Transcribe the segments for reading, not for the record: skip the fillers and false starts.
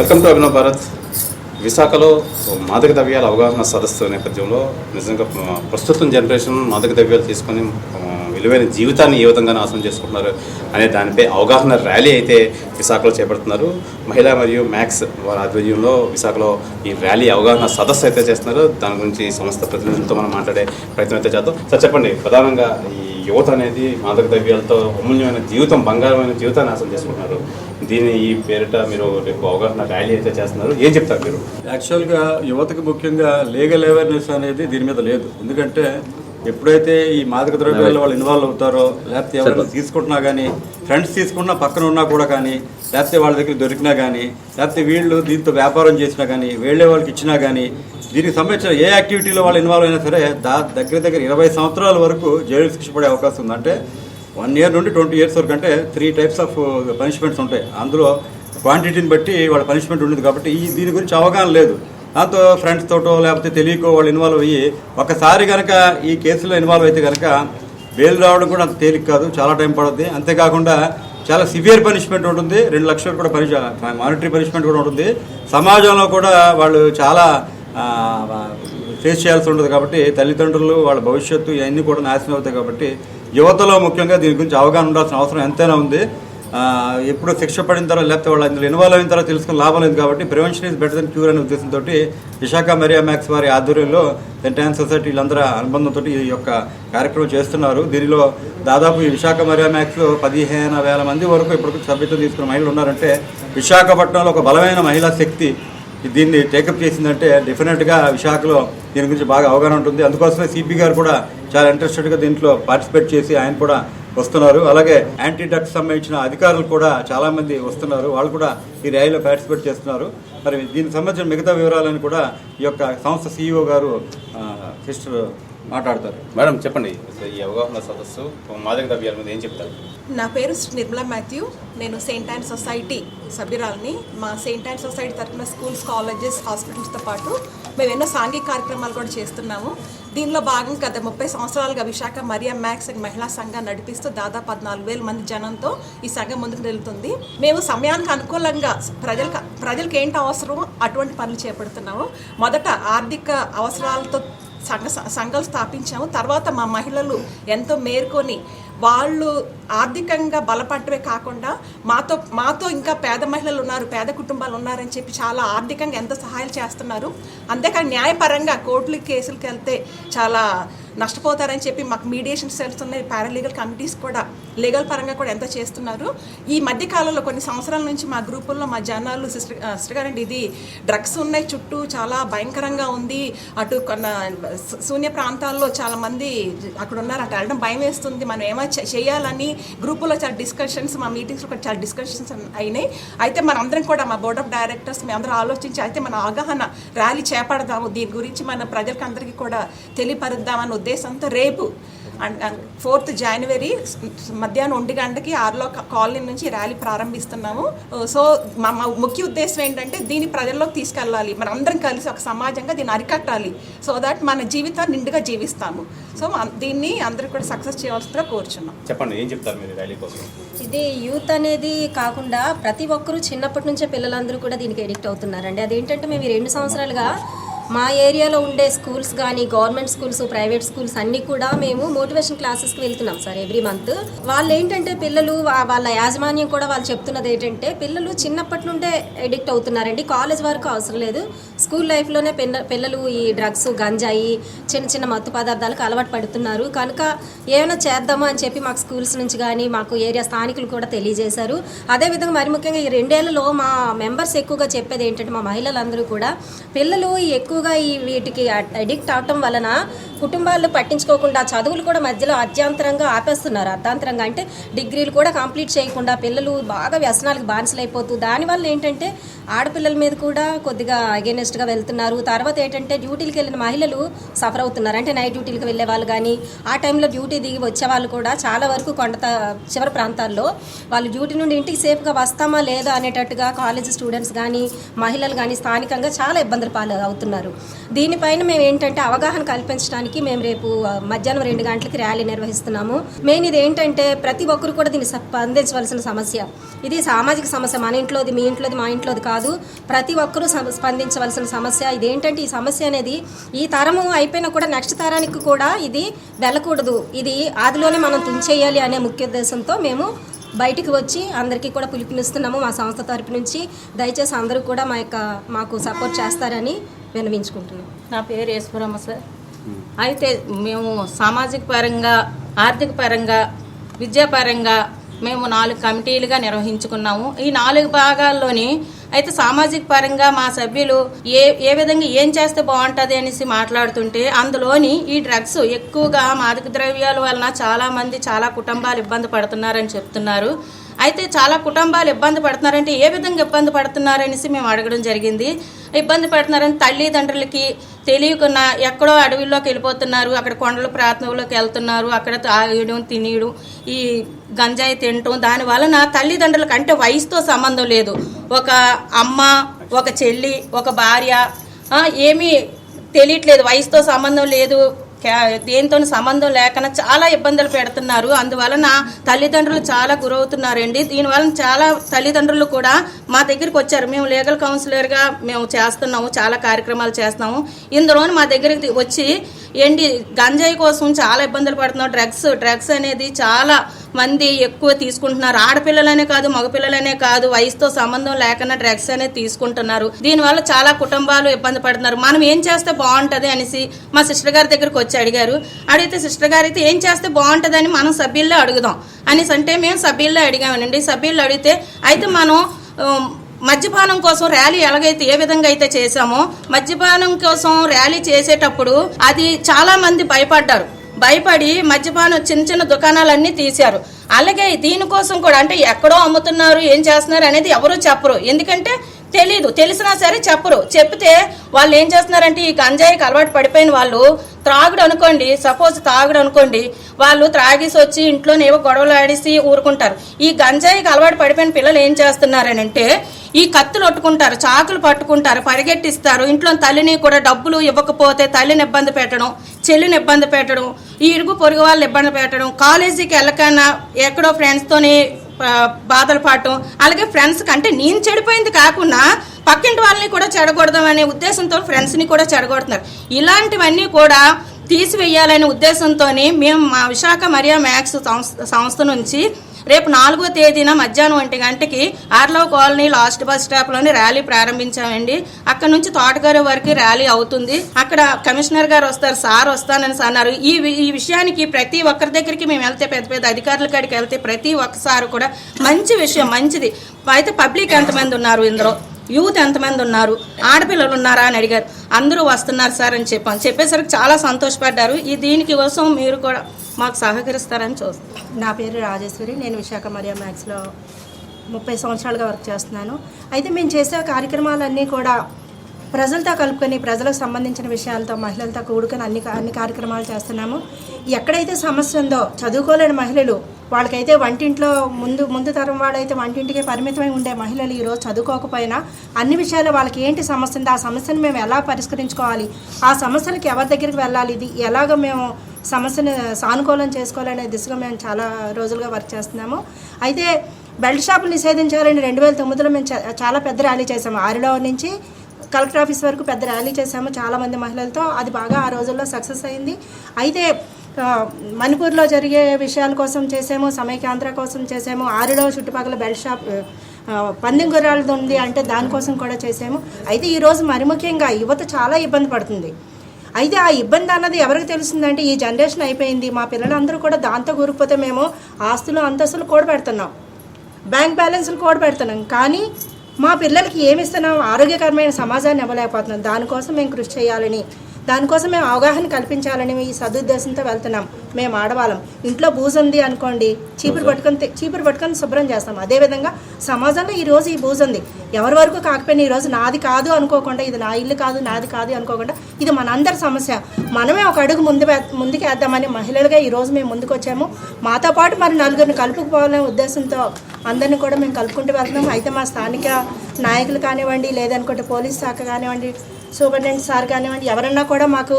Welcome to Abhinav Bharat. విశాఖలో మాదక ద్రవ్యాల అవగాహన సదస్సు నేపథ్యంలో నిజంగా ప్రస్తుతం జనరేషన్ మాదక ద్రవ్యాలు తీసుకొని విలువైన జీవితాన్ని ఏ విధంగా నాశనం చేసుకుంటున్నారు అనే దానిపై అవగాహన ర్యాలీ అయితే విశాఖలో చేపడుతున్నారు. మహిళా మరియు మ్యాక్స్ వారి ఆధ్వర్యంలో విశాఖలో ఈ ర్యాలీ అవగాహన సదస్సు అయితే చేస్తున్నారు. దాని గురించి సంస్థ ప్రతినిధులతో మనం మాట్లాడే ప్రయత్నం అయితే చేద్దాం. సార్ చెప్పండి, ప్రధానంగా ఈ యువత అనేది మాదక ద్రవ్యాలతో అమూల్యమైన జీవితం, బంగారమైన జీవితాన్ని నాశనం చేసుకుంటున్నారు. దీని ఈ పేరిట మీరు రేపు అవగాహన ర్యాలీ అయితే చేస్తున్నారు, ఏం చెప్తారు మీరు? యాక్చువల్గా యువతకు ముఖ్యంగా లీగల్ అవేర్నెస్ అనేది దీని మీద లేదు. ఎందుకంటే ఎప్పుడైతే ఈ మాదక ద్రవ్యాల్లో వాళ్ళు ఇన్వాల్వ్ అవుతారో, లేకపోతే ఎవరైనా తీసుకుంటున్నా కానీ, ఫ్రెండ్స్ తీసుకున్నా పక్కన ఉన్నా కూడా కానీ, లేకపోతే వాళ్ళ దగ్గర దొరికినా కానీ, లేకపోతే వీళ్ళు దీంతో వ్యాపారం చేసినా కానీ, వేళ్ళే వాళ్ళకి ఇచ్చినా కానీ, దీనికి సంబంధించిన ఏ యాక్టివిటీలో వాళ్ళు ఇన్వాల్వ్ అయినా సరే దగ్గర 20 సంవత్సరాల వరకు జైలు శిక్ష పడే అవకాశం ఉంది. అంటే 1 year నుండి 20 years వరకు, అంటే 3 types ఆఫ్ పనిష్మెంట్స్ ఉంటాయి. అందులో క్వాంటిటీని బట్టి వాళ్ళ పనిష్మెంట్ ఉండేది. కాబట్టి దీని గురించి అవగాహన లేదు. దాంతో ఫ్రెండ్స్ తోటో లేకపోతే తెలియకో వాళ్ళు ఇన్వాల్వ్ అయ్యి ఒకసారి కనుక ఈ కేసులో ఇన్వాల్వ్ అయితే కనుక బెయిల్ రావడం కూడా అంత తేలిక కాదు, చాలా టైం పడుతుంది. అంతేకాకుండా చాలా సివియర్ పనిష్మెంట్ ఉంటుంది. 2 లక్షలు కూడా మానిటరీ పనిష్మెంట్ కూడా ఉంటుంది. సమాజంలో కూడా వాళ్ళు చాలా ఫేస్ చేయాల్సి ఉంటుంది. కాబట్టి తల్లిదండ్రులు, వాళ్ళ భవిష్యత్తు ఇవన్నీ కూడా నాశనం అవుతాయి. కాబట్టి యువతలో ముఖ్యంగా దీని గురించి అవగాహన ఉండాల్సిన అవసరం ఎంతైనా ఉంది. ఎప్పుడు శిక్ష పడిన తర్వాత లేకపోతే వాళ్ళు అందులో ఇన్వాల్వ్ అయిన తర్వాత తెలుసుకుని లాభం లేదు. కాబట్టి prevention is better than cure అనే ఉద్దేశంతో విశాఖ మరియా మ్యాక్స్ వారి ఆధ్వర్యంలో సెయింట్ యాన్స్ సొసైటీ వీళ్ళందరూ అనుబంధంతో ఈ యొక్క కార్యక్రమం చేస్తున్నారు. దీనిలో దాదాపు ఈ విశాఖ మరియా మ్యాక్స్లో 15,000 మంది వరకు ఇప్పటికి సభ్యత్వం తీసుకున్న మహిళలు ఉన్నారంటే విశాఖపట్నంలో ఒక బలమైన మహిళా శక్తి దీన్ని టేకప్ చేసిందంటే డెఫినెట్గా విశాఖలో దీని గురించి బాగా అవగాహన ఉంటుంది. అందుకోసమే సిపి గారు కూడా చాలా ఇంట్రెస్టెడ్గా దీంట్లో పార్టిసిపేట్ చేసి ఆయన కూడా వస్తున్నారు. అలాగే యాంటీ డ్రగ్స్ సంబంధించిన అధికారులు కూడా చాలామంది వస్తున్నారు, వాళ్ళు కూడా ఈ ర్యాలీలో పార్టిసిపేట్ చేస్తున్నారు. మరి దీనికి సంబంధించిన మిగతా వివరాలను కూడా ఈ యొక్క సంస్థ CEO గారు సిస్టర్ మాట్లాడతారు. మేడం చెప్పండి, ఈ అవగాహన సదస్సు మాదక ద్రవ్యాల మీద ఏం చెప్తారు? నా పేరు నిర్మలా మాథ్యూ. నేను సెయింట్ యాన్స్ సొసైటీ సభ్యురాలని. మా సెయింట్ యాన్స్ సొసైటీ తరఫున స్కూల్స్, కాలేజెస్, హాస్పిటల్స్తో పాటు మేము ఎన్నో సాంఘిక కార్యక్రమాలు కూడా చేస్తున్నాము. దీనిలో భాగంగా గత 30 సంవత్సరాలుగా విశాఖ మరియా మ్యాక్స్ మహిళా సంఘం నడిపిస్తూ దాదాపు 14,000 మంది జనంతో ఈ సంఘం ముందుకు వెళ్తుంది. మేము సమయానికి అనుకూలంగా ప్రజలకు ఏంటి అవసరం అటువంటి పనులు చేపడుతున్నాము. మొదట ఆర్థిక అవసరాలతో సంఘాలు స్థాపించాము. తర్వాత మా మహిళలు ఎంతో మేర్కొని వాళ్ళు ఆర్థికంగా బలపడటమే కాకుండా మాతో ఇంకా పేద మహిళలు ఉన్నారు, పేద కుటుంబాలు ఉన్నారని చెప్పి చాలా ఆర్థికంగా ఎంతో సహాయాలు చేస్తున్నారు. అంతేకాని న్యాయపరంగా కోర్టుల కేసులకు వెళ్తే చాలా నష్టపోతారని చెప్పి మాకు మీడియేషన్ సెల్స్ ఉన్నాయి, పారాలీగల్ కమిటీస్ కూడా లీగల్ పరంగా కూడా ఎంతో చేస్తున్నారు. ఈ మధ్యకాలంలో కొన్ని సంవత్సరాల నుంచి మా గ్రూపుల్లో మా జనాలు సిస్టర్ గారండి, ఇది డ్రగ్స్ ఉన్నాయి చుట్టూ, చాలా భయంకరంగా ఉంది, అటు కొన్న శూన్య ప్రాంతాల్లో చాలామంది అక్కడ ఉన్నారు, అటు వెళ్ళడం భయం వేస్తుంది, మనం ఏమైనా చేయాలని గ్రూపుల్లో చాలా డిస్కషన్స్, మా మీటింగ్స్లో కూడా చాలా డిస్కషన్స్ అయినాయి. అయితే మనందరం కూడా మా బోర్డ్ ఆఫ్ డైరెక్టర్స్ మేమందరం ఆలోచించి అయితే మన అవగాహన ర్యాలీ చేపడదాము, దీని గురించి మన ప్రజలకు అందరికీ కూడా తెలియపరుద్దామని ఉద్దేశంతో రేపు 4th January మధ్యాహ్నం 1 గంటకి 6 కాలనీ నుంచి ర్యాలీ ప్రారంభిస్తున్నాము. సో మా ముఖ్య ఉద్దేశం ఏంటంటే దీన్ని ప్రజల్లోకి తీసుకెళ్ళాలి, మనం అందరం కలిసి ఒక సమాజంగా దీన్ని అరికట్టాలి, సో దట్ మన జీవితాన్ని నిండుగా జీవిస్తాము. సో దీన్ని అందరూ కూడా సక్సెస్ చేయాల్సిందిగా కోరుచున్నాం. చెప్పండి, ఏం చెప్తారు మీరు ర్యాలీ కోసం? ఇది యూత్ అనేది కాకుండా ప్రతి ఒక్కరూ చిన్నప్పటి నుంచే పిల్లలందరూ కూడా దీనికి ఎడిక్ట్ అవుతున్నారండి. అదేంటంటే మేము 2 సంవత్సరాలుగా మా ఏరియాలో ఉండే స్కూల్స్ కానీ, గవర్నమెంట్ స్కూల్స్, ప్రైవేట్ స్కూల్స్ అన్నీ కూడా మేము మోటివేషన్ క్లాసెస్కి వెళ్తున్నాం సార్ ఎవ్రీ మంత్. వాళ్ళు ఏంటంటే పిల్లలు వాళ్ళ యాజమాన్యం కూడా వాళ్ళు చెప్తున్నది ఏంటంటే పిల్లలు చిన్నప్పటి నుండే ఎడిక్ట్ అవుతున్నారండి, కాలేజ్ వరకు అవసరం లేదు, స్కూల్ లైఫ్లోనే పిల్లలు ఈ డ్రగ్స్, గంజాయి, చిన్న చిన్న మత్తు పదార్థాలకు అలవాటు పడుతున్నారు. కనుక ఏమైనా చేద్దాము అని చెప్పి మాకు స్కూల్స్ నుంచి కానీ మాకు ఏరియా స్థానికులు కూడా తెలియజేశారు. అదేవిధంగా మరి ముఖ్యంగా ఈ 2 ఏళ్లలో మా మెంబర్స్ ఎక్కువగా చెప్పేది ఏంటంటే మా మహిళలందరూ కూడా పిల్లలు ఎక్కువగా ఈ వీటికి అడిక్ట్ అవటం వలన కుటుంబాలు పట్టించుకోకుండా చదువులు కూడా మధ్యలో అర్ధాంతరంగా ఆపేస్తున్నారు. అర్ధాంతరంగా అంటే డిగ్రీలు కూడా కంప్లీట్ చేయకుండా పిల్లలు బాగా వ్యసనాలకు బానిసలైపోతూ దానివల్ల ఏంటంటే ఆడపిల్లల మీద కూడా కొద్దిగా అగెనెస్ట్గా వెళ్తున్నారు. తర్వాత ఏంటంటే డ్యూటీలకు వెళ్ళిన మహిళలు సఫర్ అవుతున్నారు. అంటే నైట్ డ్యూటీలకు వెళ్ళే వాళ్ళు కానీ, ఆ టైంలో డ్యూటీ దిగి వచ్చే వాళ్ళు కూడా చాలా వరకు చివరి ప్రాంతాల్లో వాళ్ళు డ్యూటీ నుండి ఇంటికి సేఫ్గా వస్తామా లేదా అనేటట్టుగా కాలేజ్ స్టూడెంట్స్ కానీ, మహిళలు కానీ స్థానికంగా చాలా ఇబ్బందులు పాలు అవుతున్నారు. దీనిపైన మేము ఏంటంటే అవగాహన కల్పించడానికి మేము రేపు మధ్యాహ్నం 2 గంటలకి ర్యాలీ నిర్వహిస్తున్నాము. మెయిన్ ఇది ఏంటంటే ప్రతి ఒక్కరు కూడా దీన్ని స్పందించవలసిన సమస్య. ఇది సామాజిక సమస్య, మన ఇంట్లోది, మీ ఇంట్లోది, మా ఇంట్లోది కాదు, ప్రతి ఒక్కరూ స్పందించవలసిన సమస్య. ఇదేంటంటే ఈ సమస్య అనేది ఈ తరము అయిపోయినా కూడా నెక్స్ట్ తరానికి కూడా ఇది వెళ్ళకూడదు, ఇది ఆదిలోనే మనం తుంచేయాలి అనే ముఖ్య ఉద్దేశంతో మేము బయటికి వచ్చి అందరికీ కూడా పిలుపునిస్తున్నాము మా సంస్థ తరపు నుంచి. దయచేసి అందరూ కూడా మాకు సపోర్ట్ చేస్తారని విన్నవించుకుంటున్నాం. నా పేరు ఈశ్వరమ్మ సార్. అయితే మేము సామాజిక పరంగా, ఆర్థిక పరంగా, విద్యాపరంగా మేము 4 కమిటీలుగా నిర్వహించుకున్నాము. ఈ 4 భాగాల్లోని అయితే సామాజిక పరంగా మా సభ్యులు ఏ విధంగా ఏం చేస్తే బాగుంటుంది అనేసి మాట్లాడుతుంటే అందులోని ఈ డ్రగ్స్ ఎక్కువగా మాదక ద్రవ్యాల వలన చాలా కుటుంబాలు ఇబ్బంది పడుతున్నారని చెప్తున్నారు. అయితే చాలా కుటుంబాలు ఇబ్బంది పడుతున్నారంటే ఏ విధంగా ఇబ్బంది పడుతున్నారనేసి మేము అడగడం జరిగింది. ఇబ్బంది పడుతున్నారని తల్లిదండ్రులకి తెలియకుండా ఎక్కడో అడవిలోకి వెళ్ళిపోతున్నారు, అక్కడ కొండల ప్రాంతంలోకి వెళ్తున్నారు, అక్కడ తాగడం, తినడం, ఈ గంజాయి తినటం. దాని వలన తల్లిదండ్రులకు అంటే వయసుతో సంబంధం లేదు, ఒక అమ్మ, ఒక చెల్లి, ఒక భార్య ఏమీ తెలియట్లేదు, వయసుతో సంబంధం లేదు, దేంతో సంబంధం లేకుండా చాలా ఇబ్బందులు పెడుతున్నారు. అందువలన తల్లిదండ్రులు చాలా గురవుతున్నారండి. దీనివలన చాలా తల్లిదండ్రులు కూడా మా దగ్గరికి వచ్చారు. మేము లీగల్ కౌన్సిలర్గా మేము చేస్తున్నాము, చాలా కార్యక్రమాలు చేస్తున్నాము. ఇందులోని మా దగ్గరికి వచ్చి ఏంటి గంజాయి కోసం చాలా ఇబ్బందులు పడుతున్నారు, డ్రగ్స్ అనేది చాలా మంది ఎక్కువ తీసుకుంటున్నారు. ఆడపిల్లలనే కాదు, మగపిల్లలనే కాదు, వయసుతో సంబంధం లేకుండా డ్రగ్స్ అనేది తీసుకుంటున్నారు. దీనివల్ల చాలా కుటుంబాలు ఇబ్బంది పడుతున్నారు. మనం ఏం చేస్తే బాగుంటుంది అనేసి మా సిస్టర్ గారి దగ్గరకు వచ్చి అడిగితే సిస్టర్ గారు అయితే ఏం చేస్తే బాగుంటుందని మనం సభ్యుల్లో అడుగుదాం అనేసి అంటే మేము సభ్యుల్లో అడిగామనండి. సభ్యుల్లో అడిగితే అయితే మనం మద్యపానం కోసం ర్యాలీ ఎలాగైతే ఏ విధంగా అయితే చేశామో మద్యపానం కోసం ర్యాలీ చేసేటప్పుడు అది చాలా మంది భయపడి మద్యపానం చిన్న దుకాణాలన్నీ తీశారు. అలాగే దీనికోసం కూడా అంటే ఎక్కడో అమ్ముతున్నారు, ఏం చేస్తున్నారు అనేది ఎవరు చెప్పరు, ఎందుకంటే తెలిసినా సరే చెప్పరు. చెప్తే వాళ్ళు ఏం చేస్తున్నారంటే ఈ గంజాయికి అలవాటు పడిపోయిన వాళ్ళు త్రాగుడు అనుకోండి, సపోజ్ తాగుడు అనుకోండి, వాళ్ళు త్రాగేసి వచ్చి ఇంట్లోనే ఏవో గొడవలు ఆడేసి ఊరుకుంటారు. ఈ గంజాయికి అలవాటు పడిపోయిన పిల్లలు ఏం చేస్తున్నారని అంటే ఈ కత్తులు పట్టుకుంటారు, చాకులు పట్టుకుంటారు, పరిగెట్టిస్తారు. ఇంట్లో తల్లిని కూడా డబ్బులు ఇవ్వకపోతే తల్లిని ఇబ్బంది పెట్టడం, చెల్లిని ఇబ్బంది పెట్టడం, ఈ ఇరుగు పొరుగు వాళ్ళని ఇబ్బంది పెట్టడం, కాలేజీకి వెళ్ళకన్నా ఎక్కడో ఫ్రెండ్స్తోని బాధలు పడటం. అలాగే ఫ్రెండ్స్ కంటే నేను చెడిపోయింది కాకుండా పక్కింటి వాళ్ళని కూడా చెడగొడదాం అనే ఉద్దేశంతో ఫ్రెండ్స్ని కూడా చెడగొడుతున్నారు. ఇలాంటివన్నీ కూడా తీసివేయాలనే ఉద్దేశంతోనే మేము మా విశాఖ మరియా మ్యాక్స్ సంస్థ నుంచి రేపు 4వ తేదీన మధ్యాహ్నం 1 గంటకి ఆర్లవ్ కాలనీ లాస్ట్ బస్ స్టాప్లోని ర్యాలీ ప్రారంభించామండి. అక్కడ నుంచి తోటగారి వరకు ర్యాలీ అవుతుంది. అక్కడ కమిషనర్ గారు వస్తారు, సార్ వస్తానని అన్నారు. ఈ విషయానికి ప్రతి ఒక్కరి దగ్గరికి మేము వెళ్తే, పెద్ద అధికారుల కాడికి వెళ్తే ప్రతి ఒక్కసారి కూడా మంచి విషయం, మంచిది. అయితే పబ్లిక్ ఎంతమంది ఉన్నారు, ఇందులో యూత్ ఎంతమంది ఉన్నారు, ఆడపిల్లలు ఉన్నారా అని అడిగారు. అందరూ వస్తున్నారు సార్ అని చెప్పేసరికి చాలా సంతోషపడ్డారు. దీనికి కోసం మీరు కూడా మాకు సహకరిస్తారని చూస్తాం. నా పేరు రాజేశ్వరి. నేను విశాఖ మరియా మ్యాక్స్లో 30 సంవత్సరాలుగా వర్క్ చేస్తున్నాను. అయితే మేము చేసే కార్యక్రమాలన్నీ కూడా ప్రజలతో కలుపుకొని, ప్రజలకు సంబంధించిన విషయాలతో, మహిళలతో కూడుకొని అన్ని కార్యక్రమాలు చేస్తున్నాము. ఎక్కడైతే సమస్య ఉందో చదువుకోలేని మహిళలు, వాళ్ళకైతే వంటింట్లో ముందు తరం వాళ్ళైతే వంటింటికి పరిమితమై ఉండే మహిళలు ఈరోజు చదువుకోకపోయినా అన్ని విషయాలు వాళ్ళకి ఏంటి సమస్య ఉందో ఆ సమస్యను మేము ఎలా పరిష్కరించుకోవాలి, ఆ సమస్యలకు ఎవరి దగ్గరికి వెళ్ళాలి, ఇది ఎలాగో మేము సమస్యను సానుకూలం చేసుకోవాలనే దిశగా మేము చాలా రోజులుగా వర్క్ చేస్తున్నాము. అయితే బెల్ట్ షాపులు నిషేధించాలని 2009లో మేము చాలా పెద్ద ర్యాలీ చేసాము. ఆరిలో నుంచి కలెక్టర్ ఆఫీస్ వరకు పెద్ద ర్యాలీ చేసాము చాలామంది మహిళలతో. అది బాగా ఆ రోజుల్లో సక్సెస్ అయింది. అయితే మణిపూర్లో జరిగే విషయాల కోసం చేసాము, సమైక్యాంధ్ర కోసం చేసాము, ఆరిలో చుట్టుపక్కల బెల్ట్ షాప్ పందెం గుర్రాలది ఉంది అంటే దానికోసం కూడా చేసాము. అయితే ఈరోజు మరి ముఖ్యంగా యువత చాలా ఇబ్బంది పడుతుంది. అయితే ఆ ఇబ్బంది అన్నది ఎవరికి తెలుస్తుందంటే ఈ జనరేషన్ అయిపోయింది. మా పిల్లలందరూ కూడా దాంతో కూరుకుపోతే మేము ఆస్తులు అంతస్తులు కూడబెడుతున్నాం, బ్యాంక్ బ్యాలెన్స్లు కూడబెడుతున్నాం, కానీ మా పిల్లలకి ఏమి ఇస్తున్నాం, ఆరోగ్యకరమైన సమాజాన్ని ఇవ్వలేకపోతున్నాం. దానికోసం మేము కృషి చేయాలని, దానికోసం మేము అవగాహన కల్పించాలని ఈ సదుద్దేశంతో వెళ్తున్నాం. మేము ఆడవాళ్ళం ఇంట్లో బూజు ఉంది అనుకోండి, చీపురు పట్టుకొని శుభ్రం చేస్తాం. అదేవిధంగా సమాజంలో ఈరోజు ఈ బూజు ఉంది, ఎవరి వరకు కాకపోయినా ఈరోజు నాది కాదు అనుకోకుండా, ఇది నా ఇల్లు కాదు, నాది కాదు అనుకోకుండా, ఇది మనందరి సమస్య, మనమే ఒక అడుగు ముందుకు వేద్దామని మహిళలుగా ఈరోజు మేము ముందుకు వచ్చాము. మాతో పాటు మరి నలుగురిని కలుపుకోవాలనే ఉద్దేశంతో అందరినీ కూడా మేము కలుపుకుంటూ వెళ్తున్నాం. అయితే మా స్థానిక నాయకులు కానివ్వండి, లేదనుకుంటే పోలీస్ శాఖ కానివ్వండి, సూపరింటెండెంట్ సార్ కానివ్వండి, ఎవరన్నా కూడా మాకు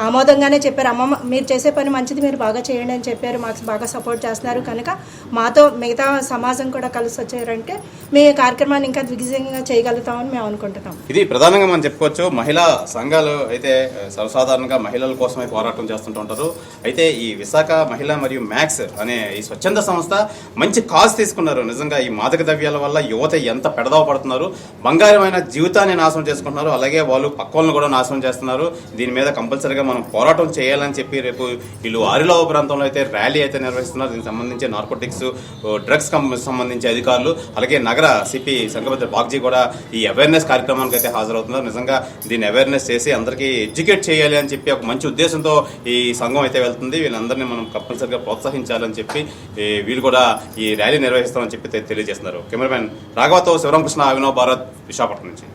ఆమోదంగానే చెప్పారు. అమ్మమ్మ మీరు చేసే పని మంచిది, మీరు బాగా చేయండి అని చెప్పారు. మాకు బాగా సపోర్ట్ చేస్తున్నారు. కనుక మాతో మిగతా సమాజం కూడా కలిసి వచ్చారంటే మేము ఈ కార్యక్రమాన్ని ఇంకా దిగ్విజయంగా చేయగలుగుతామని మేము అనుకుంటున్నాం. ఇది ప్రధానంగా మనం చెప్పుకోవచ్చు. మహిళా సంఘాలు అయితే సర్వసాధారణంగా మహిళల కోసమే పోరాటం చేస్తుంటూ ఉంటారు. అయితే ఈ విశాఖ మహిళా మరియు మ్యాక్స్ అనే ఈ స్వచ్ఛంద సంస్థ మంచి కాజ్ తీసుకున్నారు. నిజంగా ఈ మాదక ద్రవ్యాల వల్ల యువత ఎంత పెడదావ పడుతున్నారు, బంగారమైన జీవితాన్ని నాశనం చేసుకుంటున్నారు, అలాగే వాళ్ళు పక్కలను కూడా నాశనం చేస్తున్నారు. దీని మీద కంపల్సరీగా మనం పోరాటం చేయాలని చెప్పి రేపు వీళ్ళు ఆరిలో ప్రాంతంలో అయితే ర్యాలీ అయితే నిర్వహిస్తున్నారు. దీనికి సంబంధించి నార్కోటిక్స్ డ్రగ్స్ సంబంధించి అధికారులు, అలాగే నగర సిపి సంఘమిత్ర బాగ్జీ కూడా ఈ అవేర్నెస్ కార్యక్రమానికి అయితే హాజరవుతున్నారు. నిజంగా దీన్ని అవేర్నెస్ చేసి అందరికీ ఎడ్యుకేట్ చేయాలి అని చెప్పి ఒక మంచి ఉద్దేశంతో ఈ సంఘం అయితే వెళ్తుంది. వీళ్ళందరినీ మనం కంపల్సరీగా ప్రోత్సహించాలని చెప్పి వీళ్ళు కూడా ఈ ర్యాలీ నిర్వహిస్తామని చెప్పి తెలియజేస్తున్నారు. కెమెరామెన్ రాఘవతో శివరామకృష్ణ, అభినవ్ భారత్, విశాఖపట్నం నుంచి.